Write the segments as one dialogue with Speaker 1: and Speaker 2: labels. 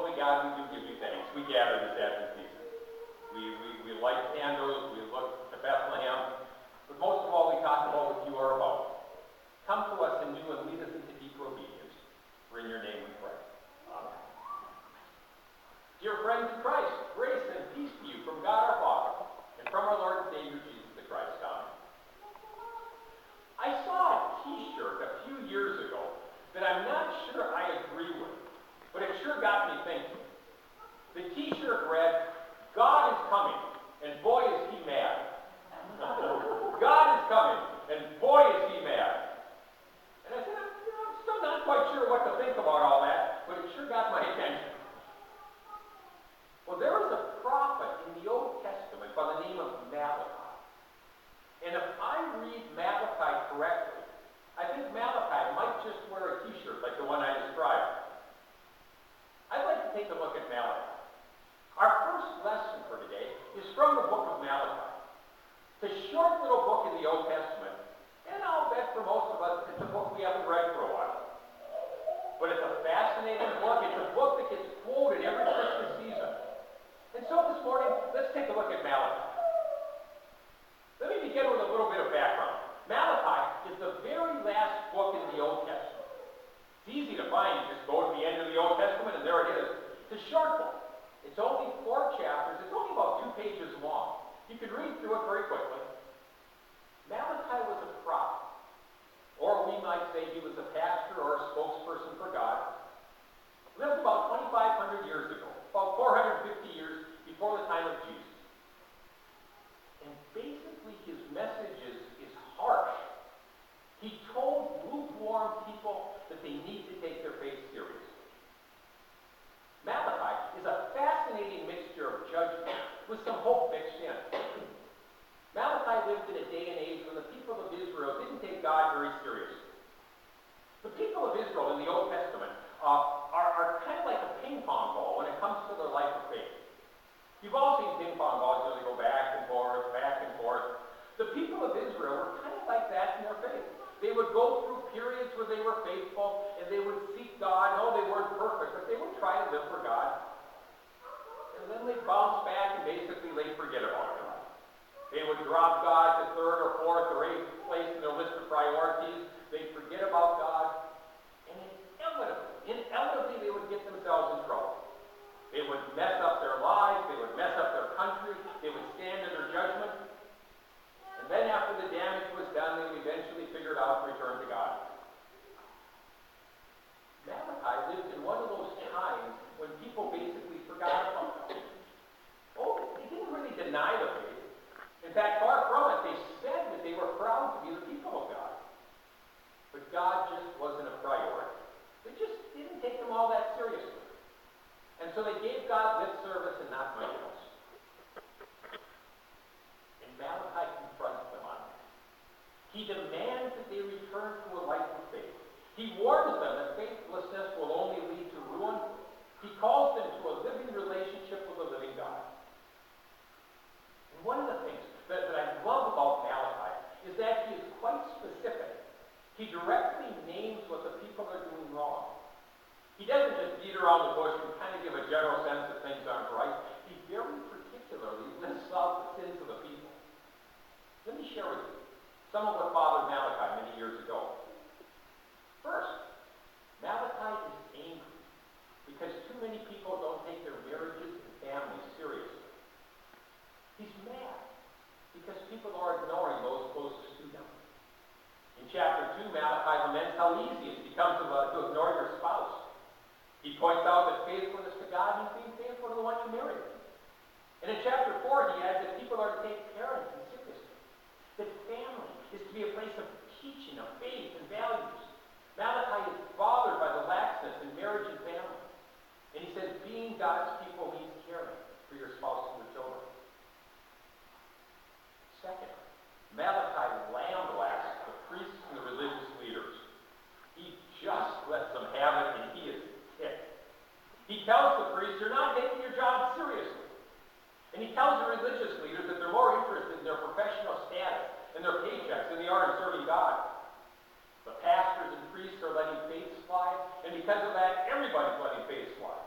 Speaker 1: Holy God, we do give you thanks. We gather this Advent season. We light candles, we look to Bethlehem, but most of all we talk about what you are about. Come to us anew and lead us into deeper obedience. For in your name we pray. Amen. Dear friends in Christ, grace and peace to you from God our Father and from our Lord and Savior Jesus the Christ. Amen. I saw a t-shirt a few years ago that I'm not sure I agree with, but it sure got me thinking. The t-shirt read, God is coming, and boy is he mad. God is coming, and boy is he mad. And I said, I'm still not quite sure what to think about all that, but it sure got my attention. Well, there was a prophet in the Old Testament by the name of Malachi. And if I read Malachi correctly, I think Malachi might just wear a t-shirt like the one I described. I'd like to take a look at Malachi. Our first lesson for today is from the book of Malachi. It's a short little book in the Old Testament, and I'll bet for most of us it's a book we haven't read for a while. But it's a fascinating book. It's a book that gets quoted every Christmas season. And so this morning, let's take a look at Malachi. Let me begin with a little bit of background. Malachi is the very last book in the Old Testament. It's easy to find. You just go to the end of the Old Testament, and there it is. It's a short book. It's only 4 chapters. It's only about 2 pages long. You can read through it very quickly. Malachi was a prophet, or we might say he was a pastor or a spokesperson for God. He lived about 2,500 years ago, about 450 years before the time of Jesus. And basically his message is harsh. He told lukewarm people that they need to take their faith seriously. Malachi is a fascinating mixture of judgment with some hope mixed in. Malachi lived in a day and age when the people of Israel didn't take God very seriously. The people of Israel in the Old Testament are kind of like a ping pong ball when it comes to their life of faith. You've all seen ping pong balls where they go back and forth, back and forth. The people of Israel were kind of like that in their faith. They would go through periods where they were faithful and they would seek God. No, they weren't perfect, but they would try to live for God. And then they'd bounce back and basically they'd forget about God. They would drop God to 3rd or 4th or 8th place in their list of priorities. They'd forget about God. And inevitably they would get themselves in trouble. They would mess up their lives. They would mess up their country. They would stand under judgment. And then after the damage was done, they would eventually figure it out and return to God. Malachi lived in one of those times when people basically forgot about God. Oh, they didn't really deny the faith. In fact, far from it, they said that they were proud to be the people of God. But God just wasn't a priority. They just didn't take them all that seriously. And so they gave God lip service and not much else. And Malachi confronts them on that. He demands that they return to a life of faith. He warns them that faithlessness will only lead to ruin. He calls them to a living relationship with the living God. And one of the things that I love about Malachi is that he is quite specific. He directly names what the people are doing wrong. He doesn't just beat around the bush and kind of give a general sense that things aren't right. He very particularly lists out the sins of the people. Let me share with you some of what bothered Malachi many years ago. First, Malachi is angry because too many people don't take their marriages and families seriously. He's mad because people are ignoring those closest to them. In chapter 2, Malachi laments how easy it's become to ignore your spouse. He points out that faithfulness to God means being faithful to the one you married. And in chapter 4, he adds that people are to take parents and seriously. That family is to be a place of teaching, of faith and values. Malachi is bothered by the laxness in marriage and family. And he says being God's people means caring for your spouse and your children. Second, Malachi lamblasts the priests and the religious leaders. He just lets them have it, and he is ticked. He tells the priests, you're not taking your job seriously. And he tells the religious leaders that they're more interested in their professional status and their paychecks than they are in serving God. The pastors and priests are letting faith slide, and because of that, everybody's letting faith slide.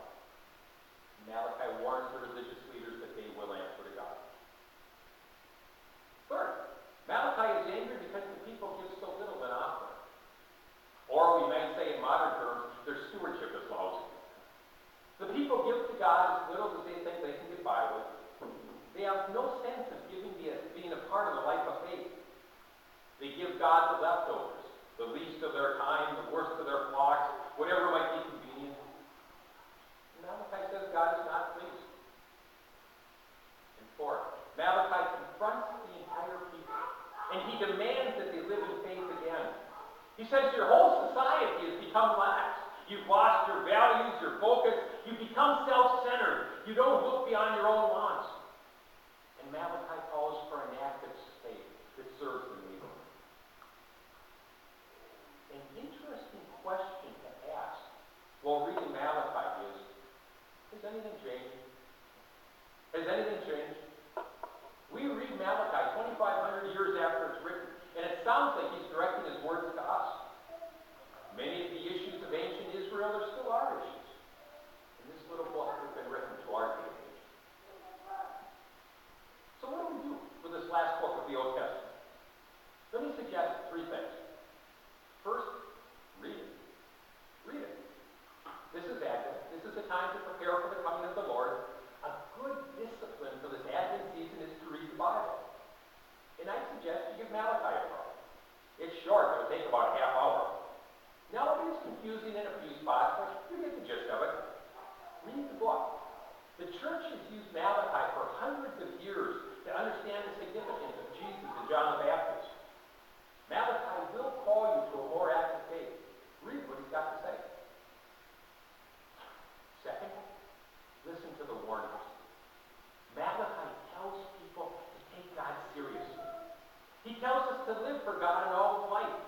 Speaker 1: this is a time to prepare for the coming of the Lord, a good discipline for this Advent season is to read the Bible. And I suggest you give Malachi a try. It's short, it'll take about a half hour. Now it is confusing in a few spots, but you get the gist of it. Read the book. The church has used Malachi for hundreds of years to understand the significance of Jesus and John the Baptist. Malachi will call you to a more active faith. Read what he's got to say. Second, listen to the warnings. Malachi tells people to take God seriously. He tells us to live for God in all of life.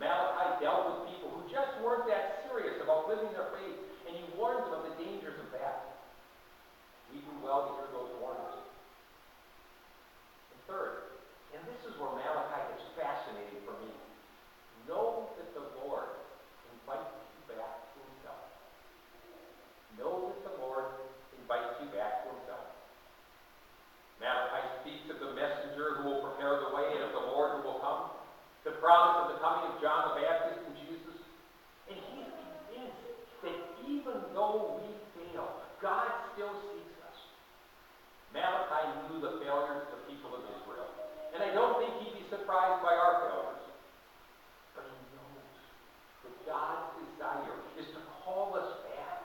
Speaker 1: Malachi dealt with people who just weren't that serious about living their faith, and he warned them of the dangers of that. We do well to hear those warnings. And third, and this is where Malachi is fascinating for me, know that the Lord invites you back to himself. Know that the Lord invites you back to himself. Malachi speaks of the messenger who will prepare the way and of the Lord who will come, the promise of the coming of John the Baptist and Jesus. And he's convinced that even though we fail, God still seeks us. Malachi knew the failures of the people of Israel. And I don't think he'd be surprised by our failures. But he knows that God's desire is to call us back.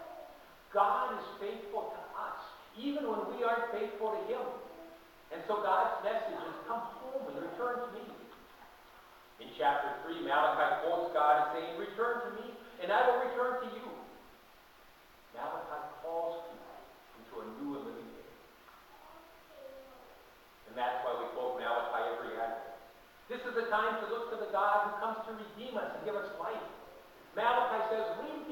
Speaker 1: God is faithful to us, even when we aren't faithful to him. And so God's message is, come home and return to me. In chapter 3, Malachi quotes God as saying, return to me, and I will return to you. Malachi calls people into a new and living faith. And that's why we quote Malachi every Advent. This is a time to look to the God who comes to redeem us and give us life. Malachi says, read